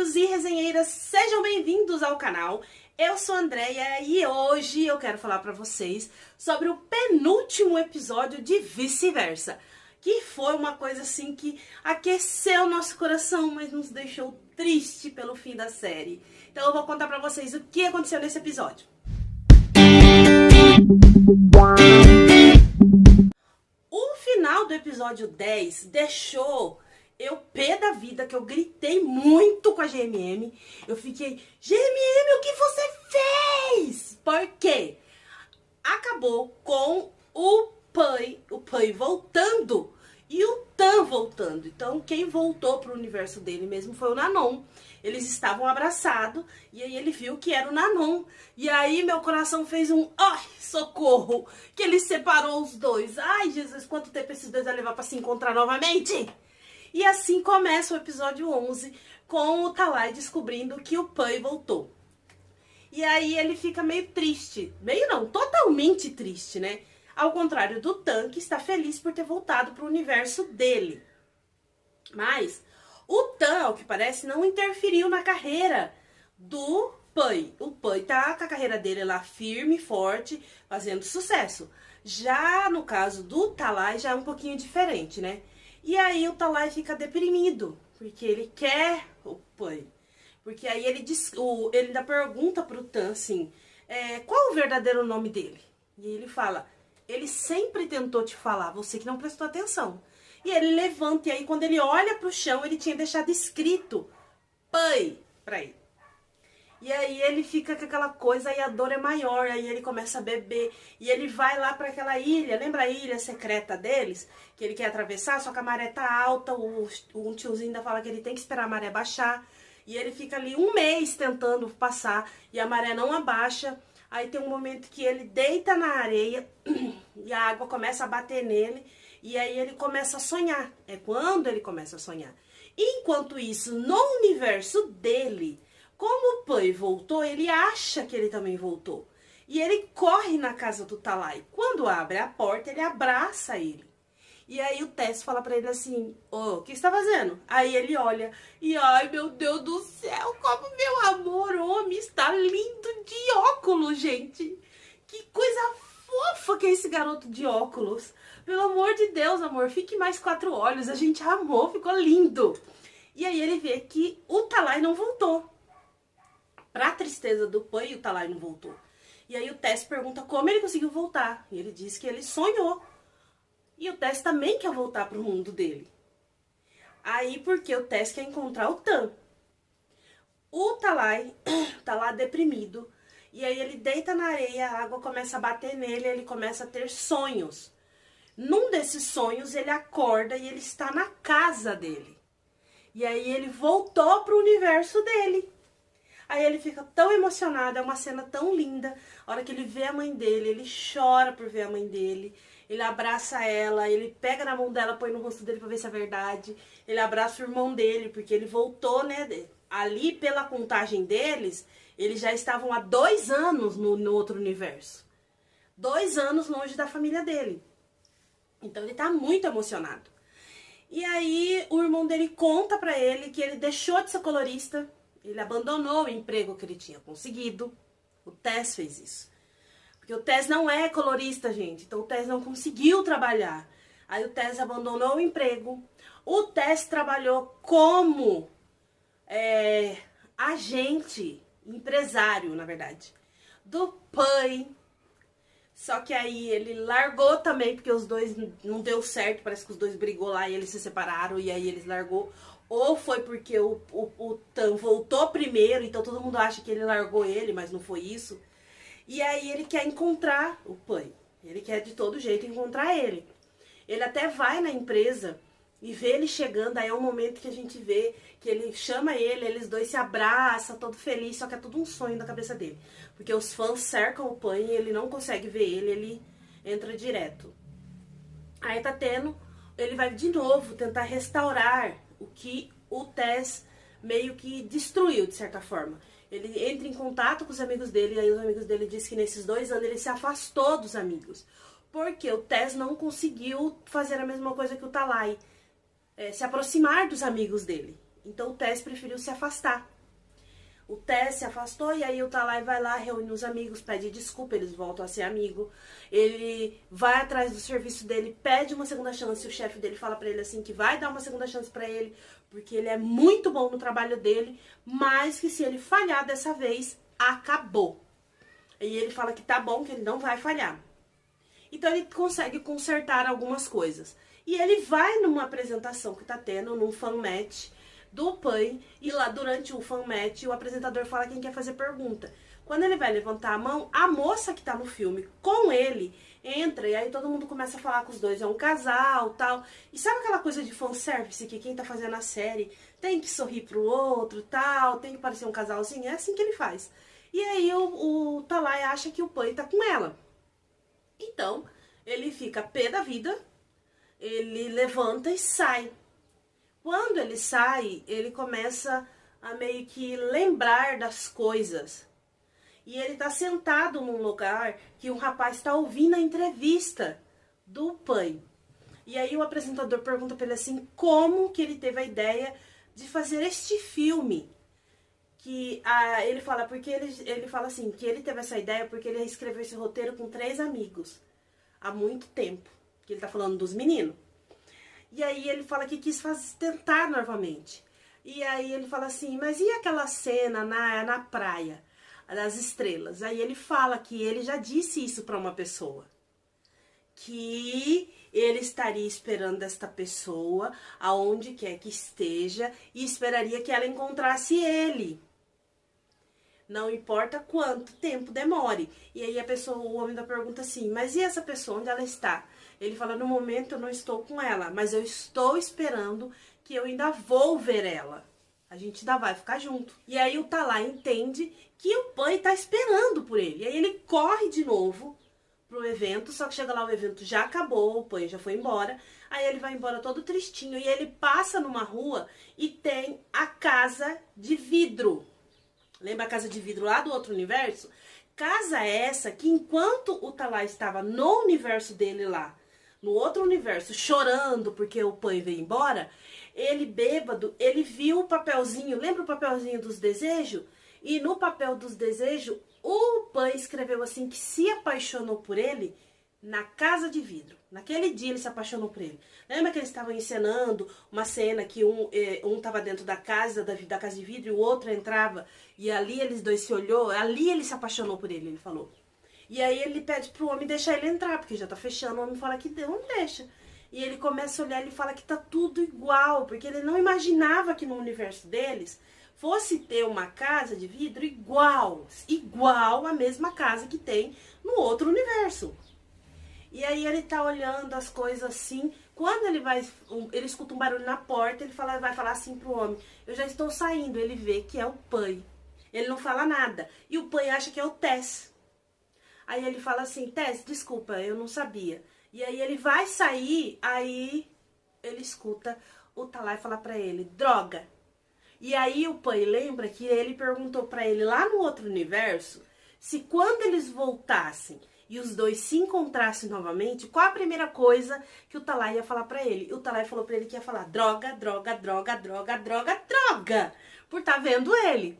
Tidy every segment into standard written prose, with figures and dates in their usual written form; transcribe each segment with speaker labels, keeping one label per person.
Speaker 1: resenheiros e resenheiras, sejam bem-vindos ao canal. Eu sou a Andreia e hoje eu quero falar pra vocês sobre o penúltimo episódio de Vice-Versa, que foi uma coisa assim que aqueceu nosso coração, mas nos deixou triste pelo fim da série. Então eu vou contar pra vocês o que aconteceu nesse episódio. O final do episódio 10 deixou eu pé da vida, que eu gritei muito com a GMM. Eu fiquei, GMM, o que você fez? Por quê? Acabou com o Pai voltando e o Tan voltando. Então quem voltou pro universo dele mesmo foi o Nanon. Eles estavam abraçados e aí ele viu que era o Nanon. E aí meu coração fez um ai, socorro, que ele separou os dois. Ai, Jesus, quanto tempo esses dois vai levar pra se encontrar novamente? E assim começa o episódio 11, com o Talai descobrindo que o Pai voltou. E aí ele fica meio triste, meio não, totalmente triste, né? Ao contrário do Tan, que está feliz por ter voltado para o universo dele. Mas o Tan, ao que parece, não interferiu na carreira do Pai. O Pai tá com a carreira dele lá firme, forte, fazendo sucesso. Já no caso do Talai, já é um pouquinho diferente, né? E aí o Talai fica deprimido, porque ele quer o Pai. Porque aí ele ainda pergunta pro Tan assim, qual o verdadeiro nome dele? E ele fala, ele sempre tentou te falar, você que não prestou atenção. E ele levanta, e aí quando ele olha pro chão, ele tinha deixado escrito Pai pra ele. E aí ele fica com aquela coisa, aí a dor é maior, aí ele começa a beber, e ele vai lá pra aquela ilha, lembra a ilha secreta deles? Que ele quer atravessar, só que a maré tá alta, um tiozinho ainda fala que ele tem que esperar a maré baixar, e ele fica ali um mês tentando passar, e a maré não abaixa, aí tem um momento que ele deita na areia, e a água começa a bater nele, e aí ele começa a sonhar, é quando ele começa a sonhar. Enquanto isso, no universo dele, como o Pai voltou, ele acha que ele também voltou. E ele corre na casa do Talai. Quando abre a porta, ele abraça ele. E aí o Tess fala pra ele assim, o que você tá fazendo? Aí ele olha e, ai meu Deus do céu, como meu amor, homem, está lindo de óculos, gente. Que coisa fofa que é esse garoto de óculos. Pelo amor de Deus, amor, fique mais 4 olhos, a gente amou, ficou lindo. E aí ele vê que o Talai não voltou. Pra tristeza do Pai, o Talai não voltou. E aí o Tess pergunta como ele conseguiu voltar. E ele diz que ele sonhou. E o Tess também quer voltar pro mundo dele. Aí porque o Tess quer encontrar o Tan. O Talai tá lá deprimido. E aí ele deita na areia, a água começa a bater nele, ele começa a ter sonhos. Num desses sonhos ele acorda e ele está na casa dele. E aí ele voltou pro universo dele. Aí ele fica tão emocionado, é uma cena tão linda. A hora que ele vê a mãe dele, ele chora por ver a mãe dele. Ele abraça ela, ele pega na mão dela, põe no rosto dele pra ver se é verdade. Ele abraça o irmão dele, porque ele voltou, né? Ali, pela contagem deles, eles já estavam há 2 anos no outro universo. 2 anos longe da família dele. Então ele tá muito emocionado. E aí o irmão dele conta pra ele que ele deixou de ser colorista. Ele abandonou o emprego que ele tinha conseguido. O Tess fez isso. Porque o Tess não é colorista, gente. Então o Tess não conseguiu trabalhar. Aí o Tess abandonou o emprego. O Tess trabalhou como agente, empresário, na verdade, do Pai. Só que aí ele largou também, porque os dois não deu certo. Parece que os dois brigou lá e eles se separaram. E aí eles largou. Ou foi porque o Tan voltou primeiro, então todo mundo acha que ele largou ele, mas não foi isso. E aí ele quer encontrar o Pai. Ele quer de todo jeito encontrar ele. Ele até vai na empresa e vê ele chegando, aí é um momento que a gente vê que ele chama ele, eles dois se abraçam, todo feliz, só que é tudo um sonho da cabeça dele. Porque os fãs cercam o Pai e ele não consegue ver ele entra direto. Aí tá tendo, ele vai de novo tentar restaurar o que o Tess meio que destruiu, de certa forma. Ele entra em contato com os amigos dele, e aí os amigos dele dizem que nesses 2 anos ele se afastou dos amigos. Porque o Tess não conseguiu fazer a mesma coisa que o Talai, se aproximar dos amigos dele. Então o Tess preferiu se afastar. O Tess se afastou e aí o Talai vai lá, reúne os amigos, pede desculpa, eles voltam a ser amigo. Ele vai atrás do serviço dele, pede uma segunda chance, o chefe dele fala pra ele assim que vai dar uma segunda chance pra ele, porque ele é muito bom no trabalho dele, mas que se ele falhar dessa vez, acabou. E ele fala que tá bom, que ele não vai falhar. Então ele consegue consertar algumas coisas. E ele vai numa apresentação que tá tendo, num fan match do PAN, e lá durante o fan match o apresentador fala quem quer fazer pergunta. Quando ele vai levantar a mão, a moça que tá no filme com ele entra, e aí todo mundo começa a falar que os dois é um casal, tal. E sabe aquela coisa de fanservice, que quem tá fazendo a série tem que sorrir pro outro, tal, tem que parecer um casalzinho? É assim que ele faz. E aí o Talai acha que o PAN tá com ela. Então, ele fica pé da vida, ele levanta e sai. Quando ele sai, ele começa a meio que lembrar das coisas. E ele tá sentado num lugar que um rapaz tá ouvindo a entrevista do PAN. E aí o apresentador pergunta pra ele assim, como que ele teve a ideia de fazer este filme. Que ele fala, porque ele fala assim, que ele teve essa ideia porque ele escreveu esse roteiro com 3 amigos. Há muito tempo. Que ele tá falando dos meninos. E aí ele fala que quis tentar novamente. E aí ele fala assim, mas e aquela cena na praia, das estrelas? Aí ele fala que ele já disse isso pra uma pessoa. Que ele estaria esperando esta pessoa, aonde quer que esteja, e esperaria que ela encontrasse ele. Não importa quanto tempo demore. E aí o homem da pergunta assim, mas e essa pessoa, onde ela está? Ele fala, no momento eu não estou com ela, mas eu estou esperando que eu ainda vou ver ela. A gente ainda vai ficar junto. E aí o Talai entende que o PAN está esperando por ele. E aí ele corre de novo pro evento, só que chega lá, o evento já acabou, o PAN já foi embora. Aí ele vai embora todo tristinho e ele passa numa rua e tem a casa de vidro. Lembra a casa de vidro lá do outro universo? Casa essa que enquanto o Talai estava no universo dele lá, no outro universo, chorando porque o PAN veio embora, ele bêbado, ele viu o papelzinho, lembra o papelzinho dos desejos? E no papel dos desejos, o PAN escreveu assim que se apaixonou por ele na casa de vidro. Naquele dia ele se apaixonou por ele. Lembra que eles estavam encenando uma cena que um estava dentro da casa de vidro e o outro entrava e ali eles dois se olhou, ali ele se apaixonou por ele falou. E aí ele pede pro homem deixar ele entrar, porque já tá fechando, o homem fala que não deixa. E ele começa a olhar, ele fala que tá tudo igual, porque ele não imaginava que no universo deles fosse ter uma casa de vidro igual a mesma casa que tem no outro universo. E aí ele tá olhando as coisas assim, quando ele escuta um barulho na porta, ele vai falar assim pro homem, eu já estou saindo, ele vê que é o PAN. Ele não fala nada, e o PAN acha que é o Tess. Aí ele fala assim, Tess, desculpa, eu não sabia. E aí ele vai sair, aí ele escuta o Talai falar pra ele, droga. E aí o PAN lembra que ele perguntou pra ele lá no outro universo, se quando eles voltassem e os dois se encontrassem novamente, qual a primeira coisa que o Talai ia falar pra ele? E o Talai falou pra ele que ia falar droga, droga, droga, droga, droga, droga, por tá vendo ele.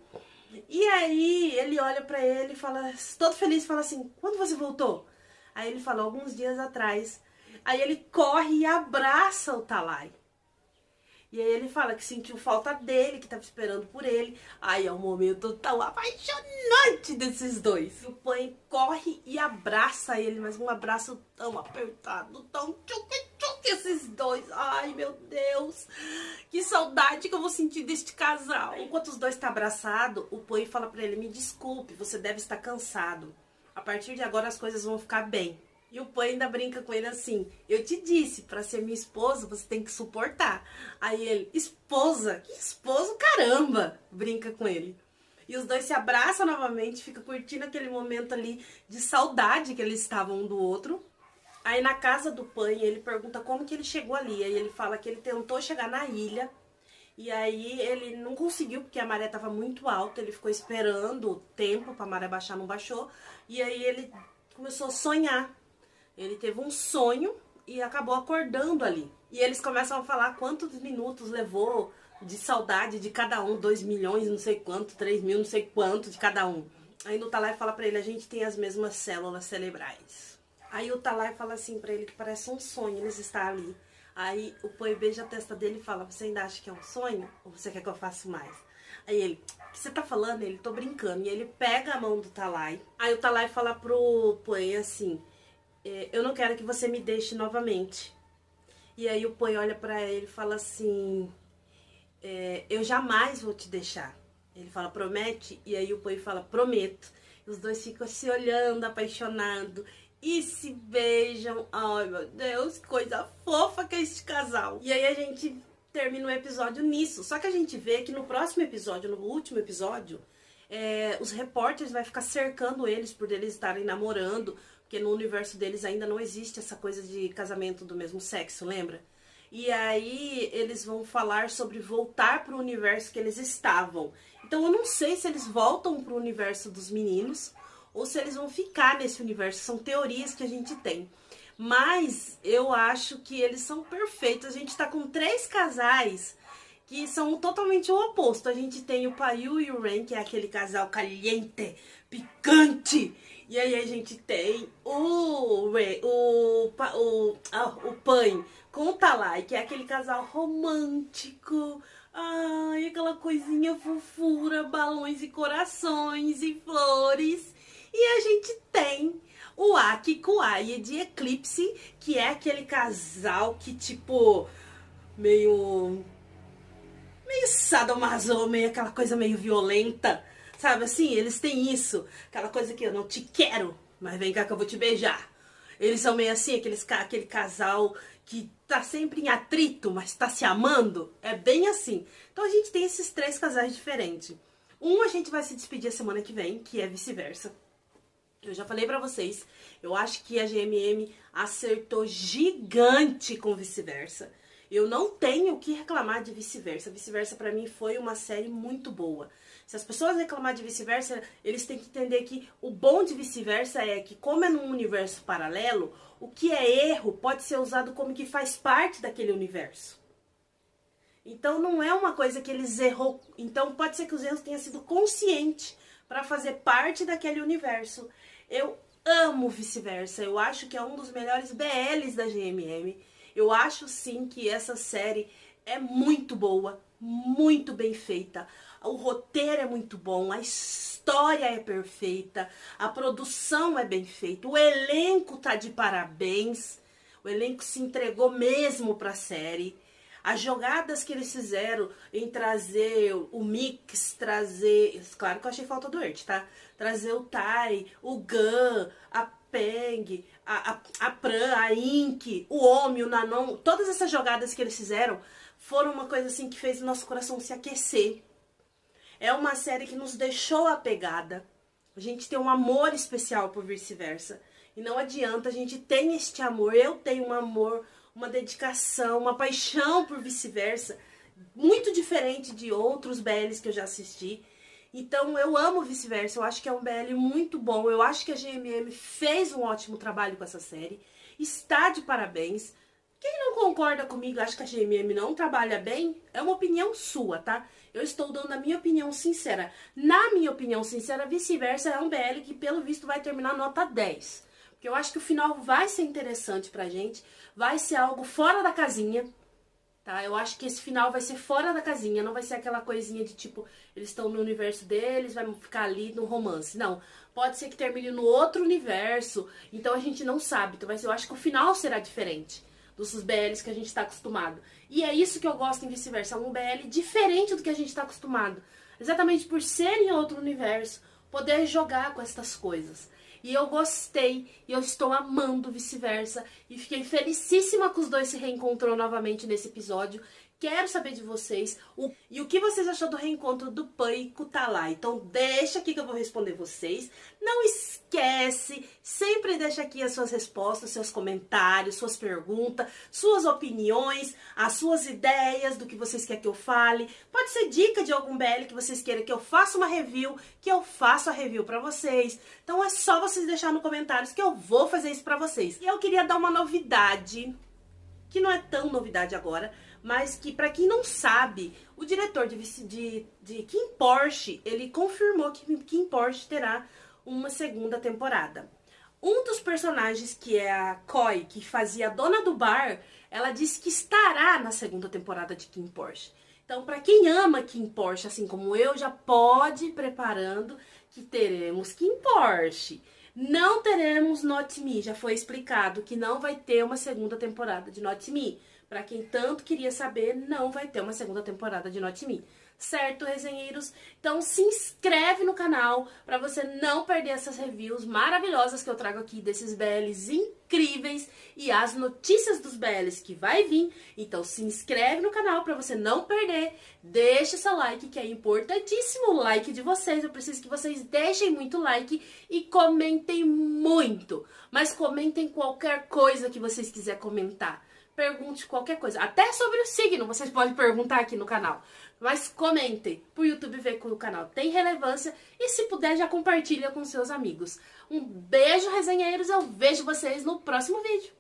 Speaker 1: E aí ele olha pra ele e fala, todo feliz, fala assim, quando você voltou? Aí ele fala, alguns dias atrás. Aí ele corre e abraça o Talai. E aí ele fala que sentiu falta dele, que tava esperando por ele. Aí é um momento tão apaixonante desses dois. O PAN corre e abraça ele, mas um abraço tão apertado, tão tchuc-tchuc esses dois. Ai, meu Deus, que saudade que eu vou sentir deste casal. Enquanto os dois estão abraçados, o PAN fala pra ele, me desculpe, você deve estar cansado. A partir de agora as coisas vão ficar bem. E o PAN ainda brinca com ele assim, eu te disse, pra ser minha esposa, você tem que suportar. Aí ele, esposa? Que esposo, caramba! Brinca com ele. E os dois se abraçam novamente, fica curtindo aquele momento ali de saudade que eles estavam um do outro. Aí na casa do PAN, ele pergunta como que ele chegou ali. Aí ele fala que ele tentou chegar na ilha, e aí ele não conseguiu, porque a maré estava muito alta, ele ficou esperando o tempo pra maré baixar, não baixou. E aí ele começou a sonhar. Ele teve um sonho e acabou acordando ali. E eles começam a falar quantos minutos levou de saudade de cada um, 2 milhões, não sei quanto, 3 mil, não sei quanto de cada um. Aí no Talai fala pra ele, a gente tem as mesmas células cerebrais. Aí o Talai fala assim pra ele que parece um sonho eles estar ali. Aí o Pai beija a testa dele e fala, você ainda acha que é um sonho? Ou você quer que eu faça mais? Aí ele, o que você tá falando? Ele, tô brincando. E ele pega a mão do Talai. Aí o Talai fala pro Pai assim, eu não quero que você me deixe novamente. E aí o Pai olha pra ele e fala assim, eu jamais vou te deixar. Ele fala, promete? E aí o Pai fala, prometo. E os dois ficam se olhando, apaixonados. E se beijam. Ai, meu Deus, que coisa fofa que é este casal. E aí a gente termina o episódio nisso. Só que a gente vê que no próximo episódio, no último episódio, os repórteres vai ficar cercando eles por eles estarem namorando. Porque no universo deles ainda não existe essa coisa de casamento do mesmo sexo, lembra? E aí eles vão falar sobre voltar pro universo que eles estavam. Então eu não sei se eles voltam pro universo dos meninos ou se eles vão ficar nesse universo. São teorias que a gente tem. Mas eu acho que eles são perfeitos. A gente tá com 3 casais que são totalmente o oposto. A gente tem o Payu e o Ren, que é aquele casal caliente, picante. E aí a gente tem o Pai com o Talai, que é aquele casal romântico. Ai, aquela coisinha fofura, balões e corações e flores. E a gente tem o Aki com Aya de Eclipse, que é aquele casal que, tipo, meio sadomaso, meio aquela coisa meio violenta, sabe assim? Eles têm isso, aquela coisa que eu não te quero, mas vem cá que eu vou te beijar. Eles são meio assim, aquele casal que tá sempre em atrito, mas tá se amando. É bem assim. Então a gente tem esses 3 casais diferentes. A gente vai se despedir a semana que vem, que é Vice-Versa. Eu já falei pra vocês, eu acho que a GMM acertou gigante com Vice-Versa. Eu não tenho o que reclamar de Vice-Versa. Vice-Versa pra mim foi uma série muito boa. Se as pessoas reclamar de Vice-Versa, eles têm que entender que o bom de Vice-Versa é que, como é num universo paralelo, o que é erro pode ser usado como que faz parte daquele universo. Então não é uma coisa que eles errou. Então pode ser que os erros tenham sido conscientes para fazer parte daquele universo. Eu amo Vice-Versa. Eu acho que é um dos melhores BLs da GMM. Eu acho sim que essa série é muito boa, muito bem feita. O roteiro é muito bom, a história é perfeita, a produção é bem feita, o elenco tá de parabéns. O elenco se entregou mesmo pra série. As jogadas que eles fizeram em trazer o Mix, trazer... Claro que eu achei falta do Earth, tá? Trazer o Tai, o Gun, a Peng, a Pran, a Ink, o Omi, o Nanon. Todas essas jogadas que eles fizeram foram uma coisa assim que fez o nosso coração se aquecer. É uma série que nos deixou apegada. A gente tem um amor especial por Vice-Versa. E não adianta, a gente tem este amor. Eu tenho um amor, uma dedicação, uma paixão por Vice-Versa, muito diferente de outros BLs que eu já assisti. Então eu amo Vice-Versa, eu acho que é um BL muito bom. Eu acho que a GMM fez um ótimo trabalho com essa série. Está de parabéns. Quem não concorda comigo, acha que a GMM não trabalha bem, é uma opinião sua, tá? Eu estou dando a minha opinião sincera. Na minha opinião sincera, Vice-Versa é um BL que, pelo visto, vai terminar nota 10. Porque eu acho que o final vai ser interessante pra gente, vai ser algo fora da casinha, tá? Eu acho que esse final vai ser fora da casinha, não vai ser aquela coisinha de tipo, eles estão no universo deles, vai ficar ali no romance. Não, pode ser que termine no outro universo, então a gente não sabe. Então eu acho que o final será diferente dos BLs que a gente tá acostumado. E é isso que eu gosto em Vice-Versa, é um BL diferente do que a gente tá acostumado. Exatamente por ser em outro universo, poder jogar com essas coisas. E eu gostei, e eu estou amando Vice-Versa, e fiquei felicíssima que os dois se reencontrou novamente nesse episódio. Quero saber de vocês e o que vocês achou do reencontro do Pai com o Talai. Então deixa aqui que eu vou responder vocês. Não esquece, sempre deixa aqui as suas respostas, seus comentários, suas perguntas, suas opiniões, as suas ideias do que vocês querem que eu fale. Pode ser dica de algum BL que vocês queiram que eu faça uma review, que eu faça a review pra vocês. Então é só vocês deixar nos comentários que eu vou fazer isso pra vocês. E eu queria dar uma novidade, que não é tão novidade agora, mas que, pra quem não sabe, o diretor de Kim Porsche, ele confirmou que Kim Porsche terá uma segunda temporada. Um dos personagens, que é a Coy, que fazia a dona do bar, ela disse que estará na segunda temporada de Kim Porsche. Então, pra quem ama Kim Porsche, assim como eu, já pode ir preparando que teremos Kim Porsche. Não teremos Not Me, já foi explicado que não vai ter uma segunda temporada de Not Me. Pra quem tanto queria saber, não vai ter uma segunda temporada de Not Me. Certo, resenheiros? Então se inscreve no canal pra você não perder essas reviews maravilhosas que eu trago aqui desses BLs incríveis e as notícias dos BLs que vai vir. Então se inscreve no canal pra você não perder. Deixa seu like, que é importantíssimo o like de vocês. Eu preciso que vocês deixem muito like e comentem muito. Mas comentem qualquer coisa que vocês quiserem comentar. Pergunte qualquer coisa, até sobre o signo vocês podem perguntar aqui no canal. Mas comentem, pro YouTube ver que o canal tem relevância e se puder já compartilha com seus amigos. Um beijo, resenheiros, eu vejo vocês no próximo vídeo.